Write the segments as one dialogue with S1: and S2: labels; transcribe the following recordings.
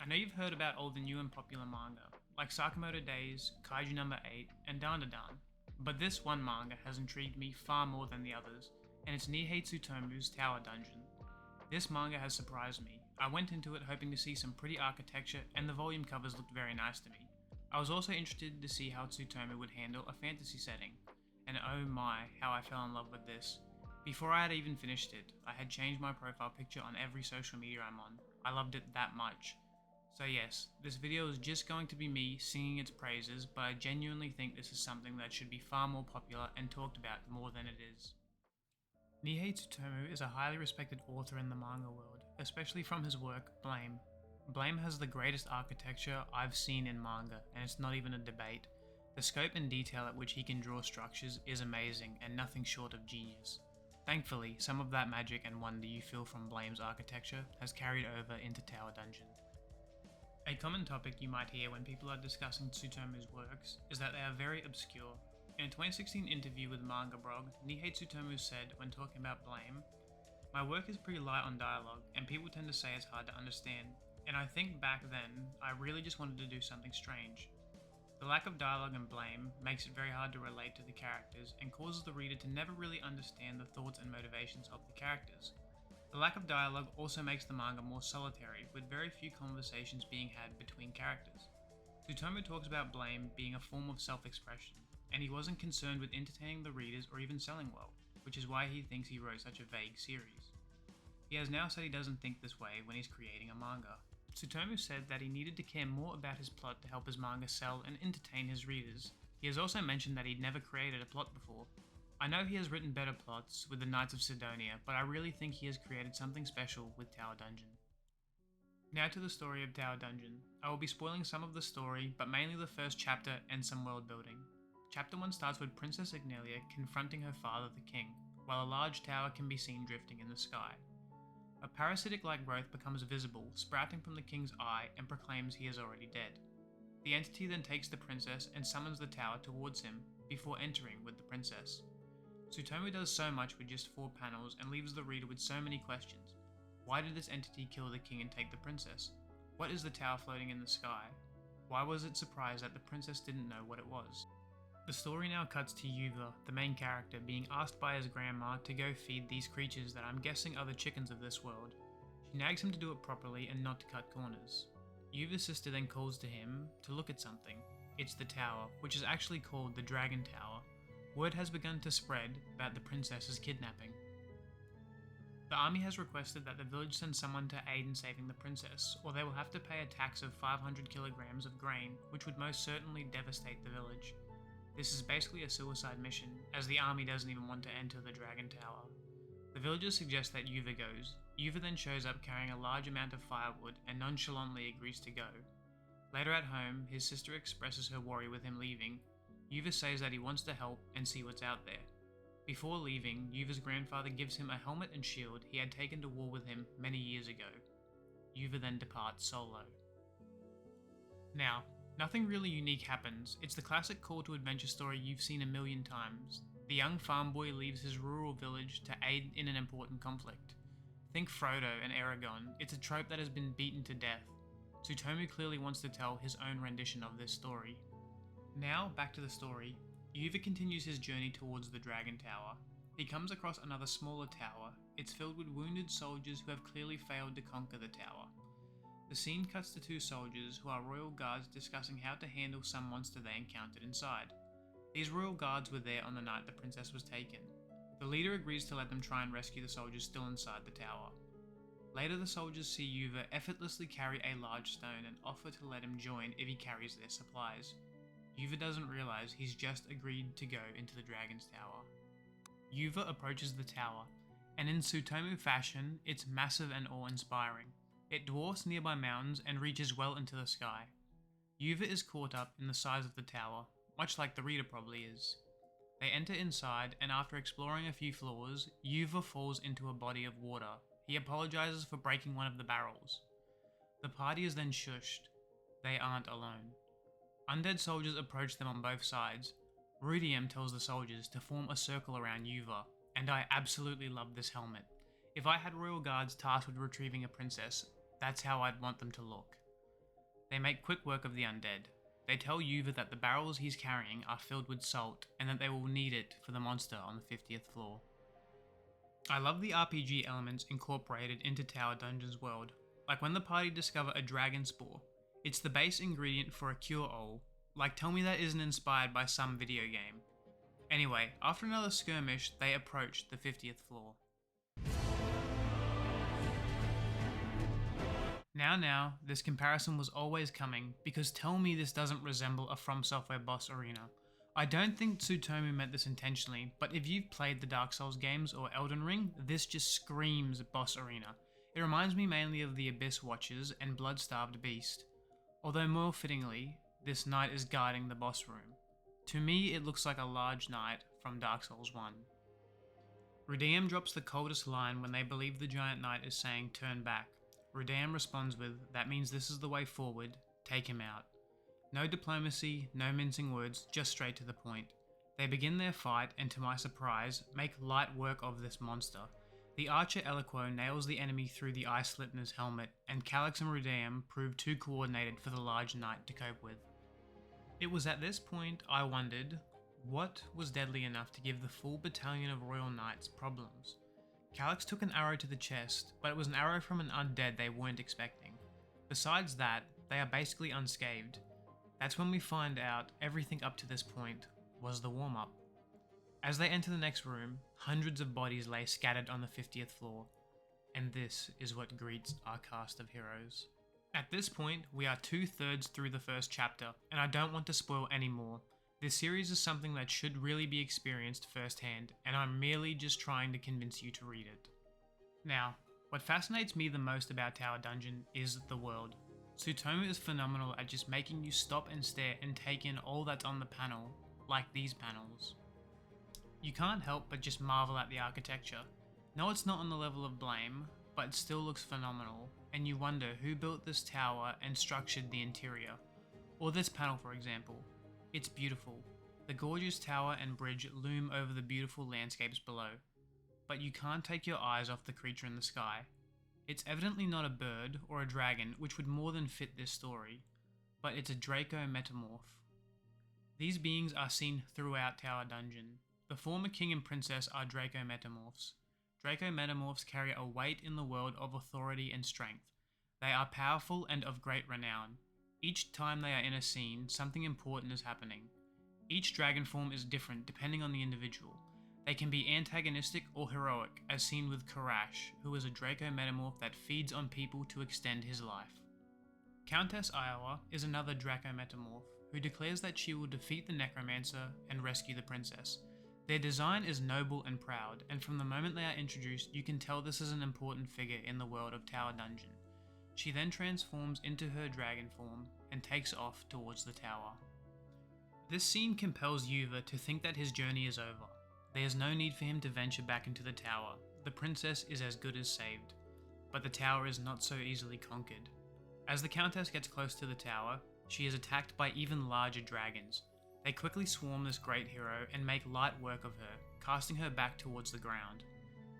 S1: I know you've heard about all the new and popular manga, like Sakamoto Days, Kaiju Number 8, and Dandadan, but this one manga has intrigued me far more than the others, and it's Nihei Tsutomu's Tower Dungeon. This manga has surprised me. I went into it hoping to see some pretty architecture, and the volume covers looked very nice to me. I was also interested to see how Tsutomu would handle a fantasy setting, and oh my, how I fell in love with this. Before I had even finished it, I had changed my profile picture on every social media I'm on. I loved it that much. So yes, this video is just going to be me singing its praises, but I genuinely think this is something that should be far more popular and talked about more than it is. Nihei Tsutomu is a highly respected author in the manga world, especially from his work, Blame. Blame has the greatest architecture I've seen in manga, and it's not even a debate. The scope and detail at which he can draw structures is amazing and nothing short of genius. Thankfully, some of that magic and wonder you feel from Blame's architecture has carried over into Tower Dungeon. A common topic you might hear when people are discussing Tsutomu's works is that they are very obscure. In a 2016 interview with Manga Blog, Nihei Tsutomu said when talking about Blame, "My work is pretty light on dialogue, and people tend to say it's hard to understand, and I think back then, I really just wanted to do something strange. The lack of dialogue in Blame makes it very hard to relate to the characters and causes the reader to never really understand the thoughts and motivations of the characters. The lack of dialogue also makes the manga more solitary, with very few conversations being had between characters. Tsutomu talks about Blame being a form of self-expression, and he wasn't concerned with entertaining the readers or even selling well, which is why he thinks he wrote such a vague series. He has now said he doesn't think this way when he's creating a manga. Tsutomu said that he needed to care more about his plot to help his manga sell and entertain his readers. He has also mentioned that he'd never created a plot before. I know he has written better plots with the Knights of Sidonia, but I really think he has created something special with Tower Dungeon." Now to the story of Tower Dungeon. I will be spoiling some of the story, but mainly the first chapter and some world building. Chapter 1 starts with Princess Ignelia confronting her father, the king, while a large tower can be seen drifting in the sky. A parasitic-like growth becomes visible, sprouting from the king's eye, and proclaims he is already dead. The entity then takes the princess and summons the tower towards him, before entering with the princess. Tsutomu does so much with just 4 panels and leaves the reader with so many questions. Why did this entity kill the king and take the princess? What is the tower floating in the sky? Why was it surprised that the princess didn't know what it was? The story now cuts to Yuva, the main character, being asked by his grandma to go feed these creatures that I'm guessing are the chickens of this world. She nags him to do it properly and not to cut corners. Yuva's sister then calls to him to look at something. It's the tower, which is actually called the Dragon Tower. Word has begun to spread about the princess's kidnapping. The army has requested that the village send someone to aid in saving the princess, or they will have to pay a tax of 500 kilograms of grain, which would most certainly devastate the village. This is basically a suicide mission, as the army doesn't even want to enter the Dragon Tower. The villagers suggest that Yuva goes. Yuva then shows up carrying a large amount of firewood and nonchalantly agrees to go. Later at home, his sister expresses her worry with him leaving. Yuva says that he wants to help and see what's out there. Before leaving, Yuva's grandfather gives him a helmet and shield he had taken to war with him many years ago. Yuva then departs solo. Now, nothing really unique happens. It's the classic call to adventure story you've seen a million times. The young farm boy leaves his rural village to aid in an important conflict. Think Frodo and Aragorn. It's a trope that has been beaten to death. Tsutomu clearly wants to tell his own rendition of this story. Now, back to the story. Yuva continues his journey towards the Dragon Tower. He comes across another smaller tower. It's filled with wounded soldiers who have clearly failed to conquer the tower. The scene cuts to 2 soldiers who are royal guards discussing how to handle some monster they encountered inside. These royal guards were there on the night the princess was taken. The leader agrees to let them try and rescue the soldiers still inside the tower. Later, the soldiers see Yuva effortlessly carry a large stone and offer to let him join if he carries their supplies. Yuva doesn't realize he's just agreed to go into the Dragon's Tower. Yuva approaches the tower, and in Tsutomu fashion, it's massive and awe-inspiring. It dwarfs nearby mountains and reaches well into the sky. Yuva is caught up in the size of the tower, much like the reader probably is. They enter inside, and after exploring a few floors, Yuva falls into a body of water. He apologizes for breaking one of the barrels. The party is then shushed. They aren't alone. Undead soldiers approach them on both sides. Rudium tells the soldiers to form a circle around Yuva, and I absolutely love this helmet. If I had royal guards tasked with retrieving a princess, that's how I'd want them to look. They make quick work of the undead. They tell Yuva that the barrels he's carrying are filled with salt and that they will need it for the monster on the 50th floor. I love the RPG elements incorporated into Tower Dungeon's world, like when the party discover a dragon spore. It's the base ingredient for a cure-all. Like, tell me that isn't inspired by some video game. Anyway, after another skirmish, they approach the 50th floor. Now, this comparison was always coming, because tell me this doesn't resemble a From Software boss arena. I don't think Tsutomu meant this intentionally, but if you've played the Dark Souls games or Elden Ring, this just screams boss arena. It reminds me mainly of the Abyss Watchers and Blood-Starved Beast. Although more fittingly, this knight is guarding the boss room. To me, it looks like a large knight from Dark Souls 1. Rudeam drops the coldest line when they believe the giant knight is saying turn back. Rudeam responds with, that means this is the way forward, take him out. No diplomacy, no mincing words, just straight to the point. They begin their fight and to my surprise, make light work of this monster. The archer Eliquo nails the enemy through the eye slit in his helmet, and Calyx and Rudeam prove too coordinated for the large knight to cope with. It was at this point I wondered, what was deadly enough to give the full battalion of Royal Knights problems? Calyx took an arrow to the chest, but it was an arrow from an undead they weren't expecting. Besides that, they are basically unscathed. That's when we find out everything up to this point was the warm-up. As they enter the next room, hundreds of bodies lay scattered on the 50th floor, and this is what greets our cast of heroes. At this point, we are 2/3 through the first chapter, and I don't want to spoil any more. This series is something that should really be experienced firsthand, and I'm merely just trying to convince you to read it. Now, what fascinates me the most about Tower Dungeon is the world. Tsutomu is phenomenal at just making you stop and stare and take in all that's on the panel, like these panels. You can't help but just marvel at the architecture. No, it's not on the level of Blame, but it still looks phenomenal, and you wonder who built this tower and structured the interior. Or this panel, for example. It's beautiful. The gorgeous tower and bridge loom over the beautiful landscapes below, but you can't take your eyes off the creature in the sky. It's evidently not a bird or a dragon, which would more than fit this story, but it's a Draco Metamorph. These beings are seen throughout Tower Dungeon. The former king and princess are Draco Metamorphs. Draco Metamorphs carry a weight in the world of authority and strength. They are powerful and of great renown. Each time they are in a scene, something important is happening. Each dragon form is different depending on the individual. They can be antagonistic or heroic, as seen with Karash, who is a Draco Metamorph that feeds on people to extend his life. Countess Iowa is another Draco Metamorph, who declares that she will defeat the Necromancer and rescue the princess. Their design is noble and proud, and from the moment they are introduced, you can tell this is an important figure in the world of Tower Dungeon. She then transforms into her dragon form and takes off towards the tower. This scene compels Yuva to think that his journey is over. There is no need for him to venture back into the tower. The princess is as good as saved. But the tower is not so easily conquered. As the countess gets close to the tower, she is attacked by even larger dragons. They quickly swarm this great hero and make light work of her, casting her back towards the ground.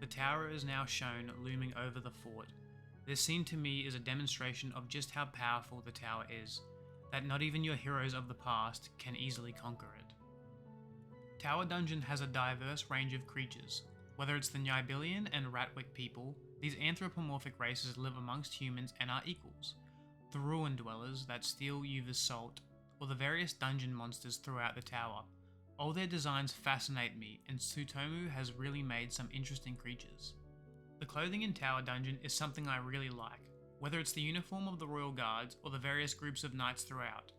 S1: The tower is now shown looming over the fort. This scene to me is a demonstration of just how powerful the tower is, that not even your heroes of the past can easily conquer it. Tower Dungeon has a diverse range of creatures. Whether it's the Nybilian and Ratwick people, these anthropomorphic races live amongst humans and are equals. The Ruin Dwellers that steal Yuva's salt, or the various dungeon monsters throughout the tower. All their designs fascinate me, and Tsutomu has really made some interesting creatures. The clothing in Tower Dungeon is something I really like, whether it's the uniform of the Royal Guards or the various groups of knights throughout.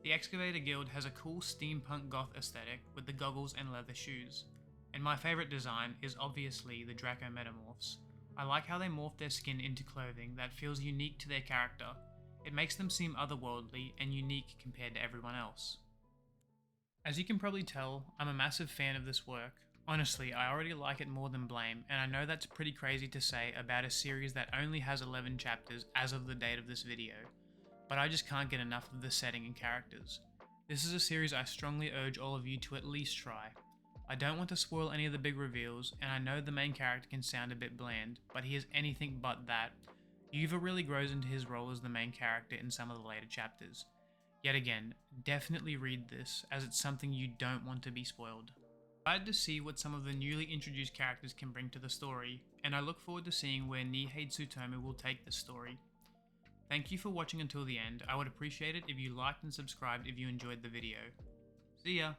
S1: The Excavator Guild has a cool steampunk goth aesthetic with the goggles and leather shoes. And my favourite design is obviously the Draco Metamorphs. I like how they morph their skin into clothing that feels unique to their character. It makes them seem otherworldly and unique compared to everyone else. As you can probably tell, I'm a massive fan of this work. Honestly, I already like it more than Blame, and I know that's pretty crazy to say about a series that only has 11 chapters as of the date of this video. But I just can't get enough of the setting and characters. This is a series I strongly urge all of you to at least try. I don't want to spoil any of the big reveals, and I know the main character can sound a bit bland, but he is anything but that. Yuva really grows into his role as the main character in some of the later chapters. Yet again, definitely read this, as it's something you don't want to be spoiled. I'm excited to see what some of the newly introduced characters can bring to the story, and I look forward to seeing where Nihei Tsutomu will take this story. Thank you for watching until the end. I would appreciate it if you liked and subscribed if you enjoyed the video. See ya!